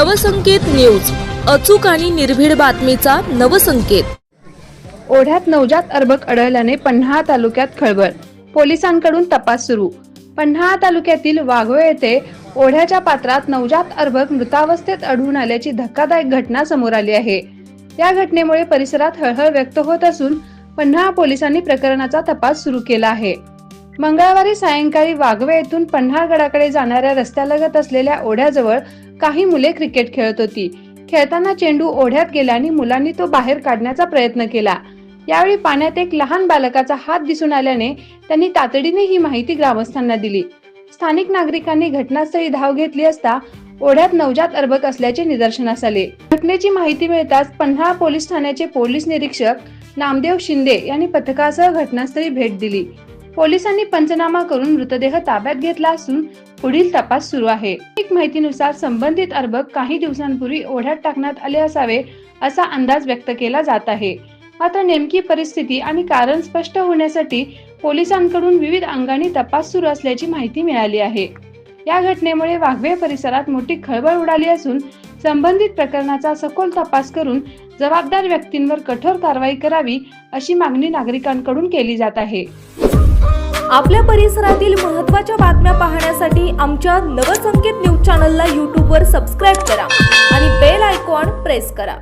Navsanket news, अचूक आणि निर्भीड बातमीचा नवसंकेत। ओढ्यात नवजात अर्भक आढळल्याने पन्हाळा तालुक्यात खळबळ, पोलिसांकडून तपास सुरू। पन्हाळा तालुक्यातील वाघोळे येथे ओढ्याच्या पात्रात नवजात अर्भक मृतावस्थेत आढळून आल्याची धक्कादायक घटना समोर आली आहे। या घटनेमुळे परिसरात हळहळ व्यक्त होत असून पन्हाळा पोलिसांनी प्रकरणाचा तपास सुरू केला आहे। मंगळवारी सायंकाळी वाघवे येथून पन्हाळगडाकडे जाणाऱ्या रस्त्यालगत असलेल्या ओढ्याजवळ काही मुले क्रिकेट खेळत होती। खेळताना चेंडू ओढ्यात गेला आणि मुलांनी तो बाहेर काढण्याचा प्रयत्न केला। यावेळी पाण्यात एक लहान बालकाचा हात दिसून आल्याने त्यांनी तातडीने ही माहिती ग्रामस्थांना दिली। स्थानिक नागरिकांनी घटनास्थळी धाव घेतली असता ओढ्यात नवजात अर्भक असल्याचे निदर्शनास आले। घटनेची माहिती मिळताच पन्हाळा पोलीस ठाण्याचे पोलीस निरीक्षक नामदेव शिंदे यांनी पथकासह घटनास्थळी भेट दिली। पोलिसांनी पंचनामा करून मृतदेह ताब्यात घेतला असून पुढील तपास सुरू आहे। एक माहितीनुसार संबंधित अर्भक काही दिवसांपूर्वी ओढ्यात टाकण्यात आले असावे असा अंदाज व्यक्त केला जात आहे। मात्र नेमकी परिस्थिती आणि कारण स्पष्ट होण्यासाठी पोलिसांकडून विविध अंगांनी तपास सुरू असल्याची माहिती मिळाली आहे। या घटनेमुळे वाघवे परिसरात मोठी खळबळ उडाली असून संबंधित प्रकरणाचा सखोल तपास करून जबाबदार व्यक्तींवर कठोर कारवाई करावी अशी मागणी नागरिकांकडून केली जात आहे। आपल्या परिसरातील महत्त्वाच्या बातम्या पाहण्यासाठी आमच्या नवसंकेत न्यूज चॅनलला YouTube वर सबस्क्राइब करा आणि बेल आयकॉन प्रेस करा।